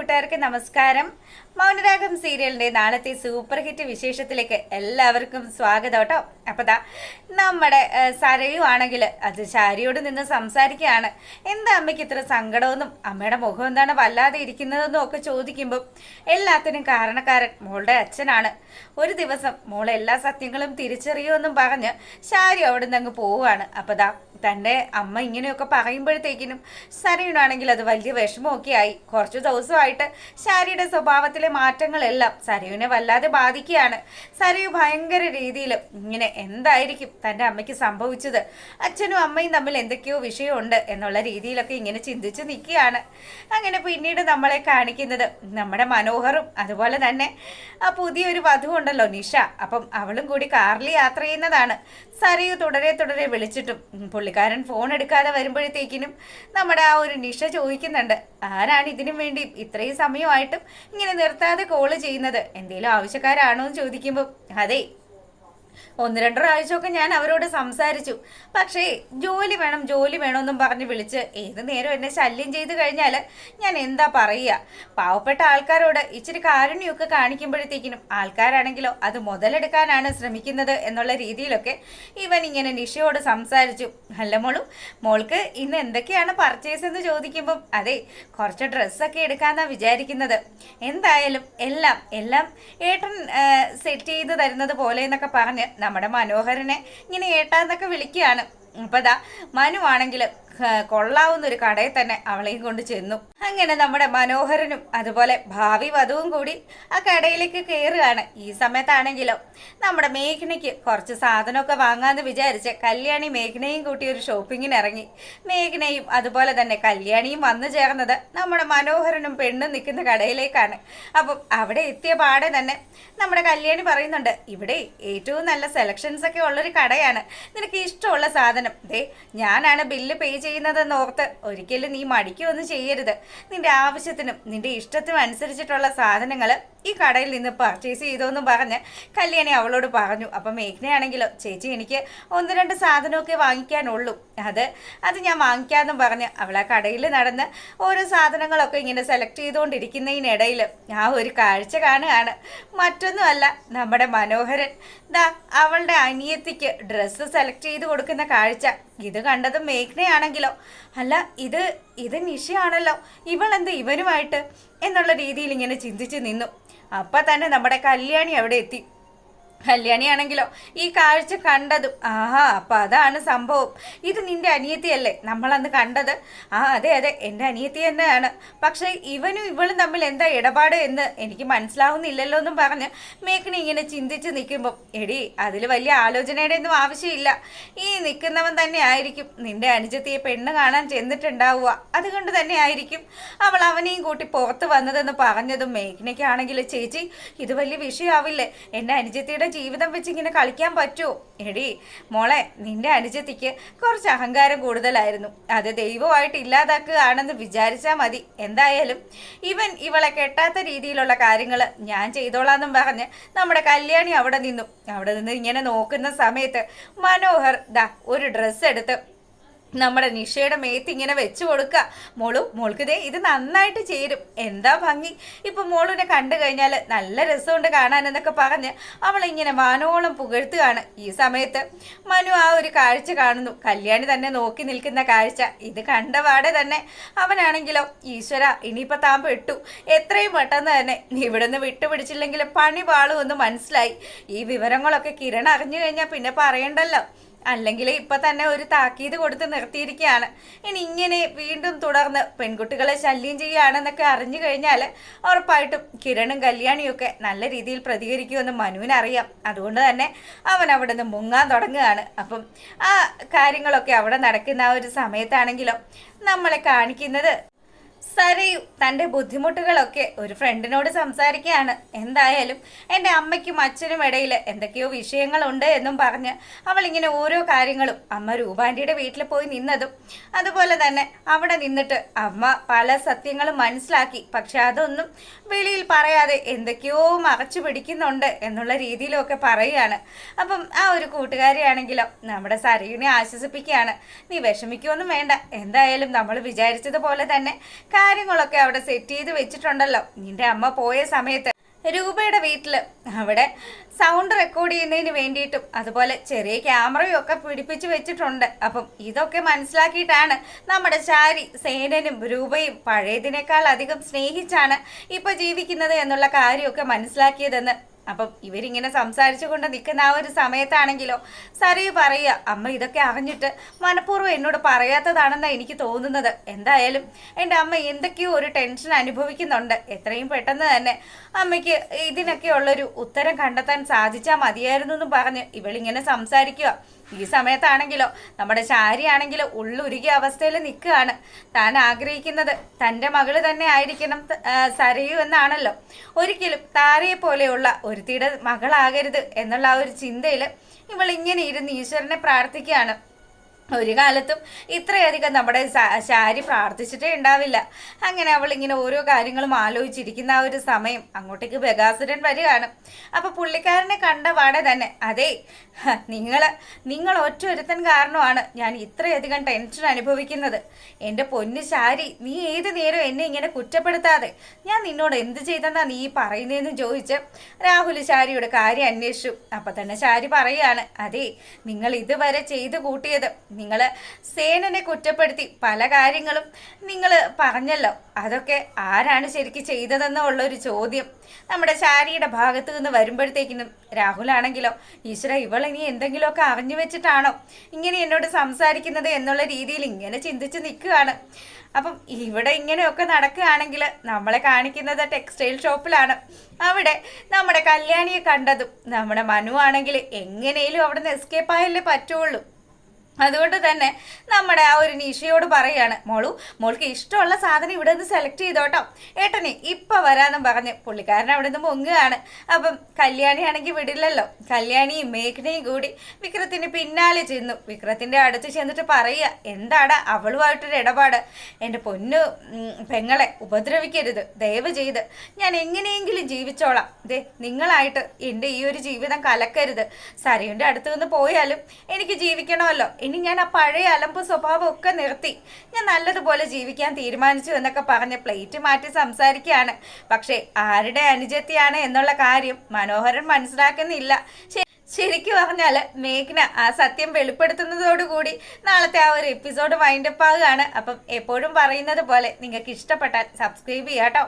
കൂട്ടുകാർക്ക് നമസ്കാരം. മൗനരാഗം സീരിയലിന്റെ നാളത്തെ സൂപ്പർ ഹിറ്റ് വിശേഷത്തിലേക്ക് എല്ലാവർക്കും സ്വാഗതം കേട്ടോ. അപ്പൊ നമ്മുടെ സരയു ആണെങ്കിൽ അത് ശാരിയോട് നിന്ന് സംസാരിക്കുകയാണ്. എന്താ അമ്മയ്ക്ക് ഇത്ര സങ്കടമൊന്നും അമ്മയുടെ മുഖം എന്താണ് വല്ലാതെ ഇരിക്കുന്നതെന്നും ഒക്കെ ചോദിക്കുമ്പോൾ എല്ലാത്തിനും കാരണക്കാരൻ മോളുടെ അച്ഛനാണ്. ഒരു ദിവസം മോൾ എല്ലാ സത്യങ്ങളും തിരിച്ചറിയുമെന്നും പറഞ്ഞ് ശാരി അവിടെ നിന്ന് അങ്ങ് പോവുകയാണ്. അപ്പൊ തൻ്റെ അമ്മ ഇങ്ങനെയൊക്കെ പറയുമ്പോഴത്തേക്കിനും സരയുനാണെങ്കിൽ അത് വലിയ വിഷമമൊക്കെ ആയി. കുറച്ചു ദിവസമായിട്ട് ശാരിയുടെ സ്വഭാവത്തിലെ മാറ്റങ്ങളെല്ലാം സരയുവിനെ വല്ലാതെ ബാധിക്കുകയാണ്. സരയു ഭയങ്കര രീതിയിൽ ഇങ്ങനെ എന്തായിരിക്കും തൻ്റെ അമ്മയ്ക്ക് സംഭവിച്ചത്, അച്ഛനും അമ്മയും തമ്മിൽ എന്തൊക്കെയോ വിഷയമുണ്ട് എന്നുള്ള രീതിയിലൊക്കെ ഇങ്ങനെ ചിന്തിച്ച് നിൽക്കുകയാണ്. അങ്ങനെ പിന്നീട് നമ്മളെ കാണിക്കുന്നത് നമ്മുടെ മനോഹറും അതുപോലെ തന്നെ ആ പുതിയൊരു വധു ഉണ്ടല്ലോ നിഷ, അപ്പം അവളും കൂടി കാറിൽ യാത്ര ചെയ്യുന്നതാണ്. സരയു തുടരെ വിളിച്ചിട്ടും പുള്ളിക്കാരൻ ഫോൺ എടുക്കാതെ വരുമ്പോഴത്തേക്കിനും നമ്മുടെ ആ ഒരു നിഷ ചോദിക്കുന്നുണ്ട്, ആരാണ് ഇതിനു വേണ്ടി ഇത്രയും സമയമായിട്ടും ഇങ്ങനെ നിർത്താതെ കോള് ചെയ്യുന്നത്, എന്തെങ്കിലും ആവശ്യക്കാരാണോ എന്ന് ചോദിക്കുമ്പോൾ അതെ 1-2 പ്രാവശ്യമൊക്കെ ഞാൻ അവരോട് സംസാരിച്ചു, പക്ഷേ ജോലി വേണമെന്നും പറഞ്ഞ് വിളിച്ച് ഏത് നേരം എന്നെ ശല്യം ചെയ്ത് കഴിഞ്ഞാൽ ഞാൻ എന്താ പറയുക. പാവപ്പെട്ട ആൾക്കാരോട് ഇച്ചിരി കാരുണ്യമൊക്കെ കാണിക്കുമ്പോഴത്തേക്കിനും ആൾക്കാരാണെങ്കിലോ അത് മുതലെടുക്കാനാണ് ശ്രമിക്കുന്നത് എന്നുള്ള രീതിയിലൊക്കെ ഇവൻ ഇങ്ങനെ നിഷയോട് സംസാരിച്ചു. അല്ല മോൾക്ക് ഇന്ന് എന്തൊക്കെയാണ് പർച്ചേസ് എന്ന് ചോദിക്കുമ്പം അതെ കുറച്ച് ഡ്രസ്സൊക്കെ എടുക്കാന്നാണ് വിചാരിക്കുന്നത്, എന്തായാലും എല്ലാം ഏട്ടൻ സെറ്റ് ചെയ്ത് തരുന്നത് പോലെ എന്നൊക്കെ പറഞ്ഞ് നമ്മുടെ മനോഹരനെ ഇങ്ങനെ ഏട്ടാന്നൊക്കെ വിളിക്കുകയാണ്. അപ്പൊ മനു ആണെങ്കിൽ കൊള്ളാവുന്ന ഒരു കടയിൽ തന്നെ അവളെയും കൊണ്ട് ചെന്നു. അങ്ങനെ നമ്മുടെ മനോഹരനും അതുപോലെ ഭാവി വധുവും കൂടി ആ കടയിലേക്ക് കയറുകയാണ്. ഈ സമയത്താണെങ്കിലോ നമ്മുടെ മേഘനയ്ക്ക് കുറച്ച് സാധനമൊക്കെ വാങ്ങാന്ന് വിചാരിച്ച് കല്യാണി മേഘനയും കൂട്ടി ഒരു ഷോപ്പിങ്ങിന് ഇറങ്ങി. മേഘനയും അതുപോലെ തന്നെ കല്യാണിയും വന്നു ചേർന്നത് നമ്മുടെ മനോഹരനും പെണ്ണും നിൽക്കുന്ന കടയിലേക്കാണ്. അപ്പം അവിടെ എത്തിയ പാടെ തന്നെ നമ്മുടെ കല്യാണി പറയുന്നുണ്ട്, ഇവിടെ ഏറ്റവും നല്ല സെലക്ഷൻസ് ഒക്കെ ഉള്ളൊരു കടയാണ്, നിനക്ക് ഇഷ്ടമുള്ള സാധനം ഞാനാണ് ബില്ല് പേ ചെയ്യുന്നതെന്ന് ഓർത്ത് ഒരിക്കലും നീ മടിക്കൊന്നും ചെയ്യരുത്, നിന്റെ ആവശ്യത്തിനും നിന്റെ ഇഷ്ടത്തിനും അനുസരിച്ചിട്ടുള്ള സാധനങ്ങൾ ഈ കടയിൽ നിന്ന് പർച്ചേസ് ചെയ്തോന്നും പറഞ്ഞ് കല്യാണി അവളോട് പറഞ്ഞു. അപ്പം മേഘനയാണെങ്കിലോ ചേച്ചി എനിക്ക് 1-2 സാധനമൊക്കെ വാങ്ങിക്കാനുള്ളൂ, അത് ഞാൻ വാങ്ങിക്കാമെന്നും പറഞ്ഞ് അവൾ ആ കടയിൽ നടന്ന് ഓരോ സാധനങ്ങളൊക്കെ ഇങ്ങനെ സെലക്ട് ചെയ്തുകൊണ്ടിരിക്കുന്നതിനിടയിൽ ആ ഒരു കാഴ്ച കാണുകയാണ്. മറ്റൊന്നുമല്ല, നമ്മുടെ മനോഹരൻ അവളുടെ അനിയത്തിക്ക് ഡ്രസ്സ് സെലക്ട് ചെയ്ത് കൊടുക്കുന്ന കാഴ്ച. ഇത് കണ്ടതും മേഘനയാണെങ്കിലോ അല്ല ഇത് നിഷയാണല്ലോ, ഇവളെന്ത് ഇവനുമായിട്ട് എന്നുള്ള രീതിയിൽ ഇങ്ങനെ ചിന്തിച്ച് നിന്നു. അപ്പം തന്നെ നമ്മുടെ കല്യാണി അവിടെ എത്തി. കല്യാണിയാണെങ്കിലോ ഈ കാഴ്ച കണ്ടതും അപ്പം അതാണ് സംഭവം, ഇത് നിന്റെ അനിയത്തിയല്ലേ നമ്മളന്ന് കണ്ടത്? അതെ എൻ്റെ അനിയത്തി തന്നെയാണ്, പക്ഷേ ഇവനും ഇവളും തമ്മിൽ എന്താ ഇടപാട് എന്ന് എനിക്ക് മനസ്സിലാവുന്നില്ലല്ലോ എന്നും പറഞ്ഞ് മേഘന ഇങ്ങനെ ചിന്തിച്ച് നിൽക്കുമ്പം എടി അതിൽ വലിയ ആലോചനയുടെ ഒന്നും ആവശ്യമില്ല, ഈ നിൽക്കുന്നവൻ തന്നെ ആയിരിക്കും നിന്റെ അനുജത്തിയെ പെണ്ണ് കാണാൻ ചെന്നിട്ടുണ്ടാവുക, അതുകൊണ്ട് തന്നെ ആയിരിക്കും അവൾ അവനെയും കൂട്ടി പുറത്ത് വന്നതെന്ന് പറഞ്ഞതും മേഘനയ്ക്കാണെങ്കിൽ ചേച്ചി ഇത് വലിയ വിഷയമാവില്ലേ, എൻ്റെ അനുജത്തിയുടെ ജീവിതം വെച്ച് ഇങ്ങനെ കളിക്കാൻ പറ്റുമോ? എടി മോളെ നിന്റെ അനുജത്തിക്ക് കുറച്ച് അഹങ്കാരം കൂടുതലായിരുന്നു, അത് ദൈവമായിട്ട് ഇല്ലാതാക്കുകയാണെന്ന് വിചാരിച്ചാൽ മതി. എന്തായാലും ഇവളെ കെട്ടാത്ത രീതിയിലുള്ള കാര്യങ്ങൾ ഞാൻ ചെയ്തോളാന്നും പറഞ്ഞ് നമ്മുടെ കല്യാണി അവിടെ നിന്ന് ഇങ്ങനെ നോക്കുന്ന സമയത്ത് മനോഹർ ഒരു ഡ്രസ്സ് എടുത്ത് നമ്മുടെ നിഷയുടെ മേത്ത് ഇങ്ങനെ വെച്ച് കൊടുക്കുക. മോൾക്ക് ഇത് നന്നായിട്ട് ചേരും, എന്താ ഭംഗി, ഇപ്പൊ മോളിനെ കണ്ടു കഴിഞ്ഞാൽ നല്ല രസമുണ്ട് കാണാനെന്നൊക്കെ പറഞ്ഞ് അവളിങ്ങനെ വാനോളം പുകഴ്ത്തുകയാണ്. ഈ സമയത്ത് മനു ആ ഒരു കാഴ്ച കാണുന്നു, കല്യാണി തന്നെ നോക്കി നിൽക്കുന്ന കാഴ്ച. ഇത് കണ്ടപാടെ തന്നെ അവനാണെങ്കിലോ ഈശ്വര ഇനിയിപ്പോൾ താൻ പെട്ടു, എത്രയും പെട്ടെന്ന് തന്നെ ഇവിടുന്ന് വിട്ടുപിടിച്ചില്ലെങ്കിൽ പണി പാളുമെന്ന് മനസ്സിലായി. ഈ വിവരങ്ങളൊക്കെ കിരൺ അറിഞ്ഞു കഴിഞ്ഞാൽ പിന്നെ പറയണ്ടല്ലോ, അല്ലെങ്കിൽ ഇപ്പം തന്നെ ഒരു താക്കീത് കൊടുത്ത് നിർത്തിയിരിക്കുകയാണ്. ഇനി ഇങ്ങനെ വീണ്ടും തുടർന്ന് പെൺകുട്ടികളെ ശല്യം ചെയ്യുകയാണെന്നൊക്കെ അറിഞ്ഞു കഴിഞ്ഞാൽ ഉറപ്പായിട്ടും കിരണും കല്യാണിയൊക്കെ നല്ല രീതിയിൽ പ്രതികരിക്കുമെന്ന് മനുവിനറിയാം. അതുകൊണ്ട് തന്നെ അവൻ അവിടെ നിന്ന് മുങ്ങാൻ തുടങ്ങുകയാണ്. അപ്പം ആ കാര്യങ്ങളൊക്കെ അവിടെ നടക്കുന്ന ആ ഒരു സമയത്താണെങ്കിലും നമ്മളെ കാണിക്കുന്നത് സരയു തൻ്റെ ബുദ്ധിമുട്ടുകളൊക്കെ ഒരു ഫ്രണ്ടിനോട് സംസാരിക്കുകയാണ്. എന്തായാലും എൻ്റെ അമ്മയ്ക്കും അച്ഛനും ഇടയിൽ എന്തൊക്കെയോ വിഷയങ്ങളുണ്ട് എന്നും പറഞ്ഞ് അവളിങ്ങനെ ഓരോ കാര്യങ്ങളും അമ്മ രൂപാൻ്റിയുടെ വീട്ടിൽ പോയി നിന്നതും അതുപോലെ തന്നെ അവിടെ നിന്നിട്ട് അമ്മ പല സത്യങ്ങളും മനസ്സിലാക്കി, പക്ഷെ അതൊന്നും വെളിയിൽ പറയാതെ എന്തൊക്കെയോ മറച്ചു പിടിക്കുന്നുണ്ട് എന്നുള്ള രീതിയിലൊക്കെ പറയുകയാണ്. അപ്പം ആ ഒരു കൂട്ടുകാരിയാണെങ്കിലോ നമ്മുടെ സരയുവിനെ ആശ്വസിപ്പിക്കുകയാണ്, നീ വിഷമിക്കുമൊന്നും വേണ്ട, എന്തായാലും നമ്മൾ വിചാരിച്ചതുപോലെ തന്നെ കാര്യങ്ങളൊക്കെ അവിടെ സെറ്റ് ചെയ്ത് വെച്ചിട്ടുണ്ടല്ലോ. നിന്റെ അമ്മ പോയ സമയത്ത് രൂപയുടെ വീട്ടില് അവിടെ സൗണ്ട് റെക്കോർഡ് ചെയ്യുന്നതിന് വേണ്ടിയിട്ടും അതുപോലെ ചെറിയ ക്യാമറയും ഒക്കെ പിടിപ്പിച്ച് വെച്ചിട്ടുണ്ട്. അപ്പം ഇതൊക്കെ മനസ്സിലാക്കിയിട്ടാണ് നമ്മുടെ ശാരി സേനനും രൂപയും പഴയതിനേക്കാൾ അധികം സ്നേഹിച്ചാണ് ഇപ്പൊ ജീവിക്കുന്നത് എന്നുള്ള കാര്യമൊക്കെ മനസ്സിലാക്കിയതെന്ന്. അപ്പം ഇവരിങ്ങനെ സംസാരിച്ചു കൊണ്ട് നിൽക്കുന്ന ആ ഒരു സമയത്താണെങ്കിലോ സരയു പറയുക, അമ്മ ഇതൊക്കെ അറിഞ്ഞിട്ട് മനഃപൂർവ്വം എന്നോട് പറയാത്തതാണെന്നാണ് എനിക്ക് തോന്നുന്നത്. എന്തായാലും എൻ്റെ അമ്മ എന്തൊക്കെയോ ഒരു ടെൻഷൻ അനുഭവിക്കുന്നുണ്ട്. എത്രയും പെട്ടെന്ന് തന്നെ അമ്മയ്ക്ക് ഇതിനൊക്കെ ഉള്ളൊരു ഉത്തരം കണ്ടെത്താൻ സാധിച്ചാൽ മതിയായിരുന്നു എന്നും പറഞ്ഞ് ഇവളിങ്ങനെ സംസാരിക്കുക. ഈ സമയത്താണെങ്കിലോ നമ്മുടെ ശാരിയാണെങ്കിലോ ഉള്ളുരുകിയ അവസ്ഥയിൽ നിൽക്കുകയാണ്. താൻ ആഗ്രഹിക്കുന്നത് തൻ്റെ മകള് തന്നെ ആയിരിക്കണം സരയു എന്നാണല്ലോ. ഒരിക്കലും താരയെ പോലെയുള്ള ഒരുത്തിയുടെ മകളാകരുത് എന്നുള്ള ആ ഒരു ചിന്തയിൽ ഇവളിങ്ങനെ ഇരുന്ന് ഈശ്വരനെ പ്രാർത്ഥിക്കുകയാണ്. ഒരു കാലത്തും ഇത്രയധികം നമ്മുടെ ശാരി പ്രാർത്ഥിച്ചിട്ടേ ഉണ്ടാവില്ല. അങ്ങനെ അവൾ ഇങ്ങനെ ഓരോ കാര്യങ്ങളും ആലോചിച്ചിരിക്കുന്ന ആ ഒരു സമയം അങ്ങോട്ടേക്ക് ബഗാസുരൻ വരികയാണ്. അപ്പൊ പുള്ളിക്കാരനെ കണ്ട പാടെ തന്നെ, അതെ നിങ്ങൾ ഒറ്റൊരുത്തൻ കാരണമാണ് ഞാൻ ഇത്രയധികം ടെൻഷൻ അനുഭവിക്കുന്നത്. എൻ്റെ പൊന്നു ശാരി, നീ ഏത് നേരം എന്നെ ഇങ്ങനെ കുറ്റപ്പെടുത്താതെ ഞാൻ നിന്നോട് എന്ത് ചെയ്തെന്നാ നീ പറയുന്നതെന്ന് ചോദിച്ച് രാഹുൽ ശാരിയുടെ കാര്യം അന്വേഷിച്ചു. അപ്പൊ തന്നെ ശാരി പറയുകയാണ്, അതെ നിങ്ങൾ ഇതുവരെ ചെയ്തു കൂട്ടിയത്, നിങ്ങൾ സേനനെ കുറ്റപ്പെടുത്തി പല കാര്യങ്ങളും നിങ്ങൾ പറഞ്ഞല്ലോ, അതൊക്കെ ആരാണ് ശരിക്കും ചെയ്തതെന്നുള്ളൊരു ചോദ്യം നമ്മുടെ ശാരിയുടെ ഭാഗത്ത് നിന്ന് വരുമ്പോഴത്തേക്കിനും രാഹുലാണെങ്കിലോ, ഈശ്വര ഇവളിനി എന്തെങ്കിലുമൊക്കെ അറിഞ്ഞു വെച്ചിട്ടാണോ ഇങ്ങനെ എന്നോട് സംസാരിക്കുന്നത് എന്നുള്ള രീതിയിൽ ഇങ്ങനെ ചിന്തിച്ച് നിൽക്കുകയാണ്. അപ്പം ഇവിടെ ഇങ്ങനെയൊക്കെ നടക്കുകയാണെങ്കിൽ നമ്മളെ കാണിക്കുന്നത് ടെക്സ്റ്റൈൽ ഷോപ്പിലാണ്. അവിടെ നമ്മുടെ കല്യാണിയെ കണ്ടതും നമ്മുടെ മനു ആണെങ്കിൽ എങ്ങനെയും അവിടെ നിന്ന് എസ്കേപ്പ് ആയല്ലേ പറ്റുള്ളൂ. അതുകൊണ്ട് തന്നെ നമ്മുടെ ആ ഒരു നിഷയോട് പറയാണ്, മോൾക്ക് ഇഷ്ടമുള്ള സാധനം ഇവിടെ നിന്ന് സെലക്ട് ചെയ്തോട്ടോ, ഏട്ടനെ ഇപ്പൊ വരാന്നും പറഞ്ഞ് പുള്ളിക്കാരൻ അവിടെ നിന്ന് പൊങ്ങുകയാണ്. അപ്പം കല്യാണിയാണെങ്കിൽ വിടില്ലല്ലോ. കല്യാണിയും മേഘനയും കൂടി വിക്രത്തിന് പിന്നാലെ ചെന്നു. വിക്രത്തിന്റെ അടുത്ത് ചെന്നിട്ട് പറയുക, എന്താടാ അവളുമായിട്ടൊരു ഇടപാട്, എൻ്റെ പൊന്നു പെങ്ങളെ ഉപദ്രവിക്കരുത് ദയവ് ചെയ്ത്, ഞാൻ എങ്ങനെയെങ്കിലും ജീവിച്ചോളാം. ദേ നിങ്ങളായിട്ട് എൻ്റെ ഈ ഒരു ജീവിതം കലക്കരുത്. സരയുൻ്റെ അടുത്ത് നിന്ന് പോയാലും എനിക്ക് ജീവിക്കണമല്ലോ. ഇനി ഞാൻ ആ പഴയ അലമ്പ് സ്വഭാവം ഒക്കെ നിർത്തി ഞാൻ നല്ലതുപോലെ ജീവിക്കാൻ തീരുമാനിച്ചു എന്നൊക്കെ പറഞ്ഞ് പ്ലേറ്റ് മാറ്റി സംസാരിക്കുകയാണ്. പക്ഷേ ആരുടെ അനുജത്തിയാണ് എന്നുള്ള കാര്യം മനോഹരൻ മനസ്സിലാക്കുന്നില്ല. ശരിക്കും പറഞ്ഞാൽ മേഘ്ന ആ സത്യം വെളിപ്പെടുത്തുന്നതോടുകൂടി നാളത്തെ ആ ഒരു എപ്പിസോഡ് വൈൻഡപ്പ് ആകുകയാണ്. അപ്പം എപ്പോഴും പറയുന്നത് പോലെ നിങ്ങൾക്ക് ഇഷ്ടപ്പെട്ടാൽ സബ്സ്ക്രൈബ് ചെയ്യാം കേട്ടോ.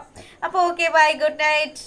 അപ്പോൾ ഓക്കെ, ബൈ, ഗുഡ് നൈറ്റ്.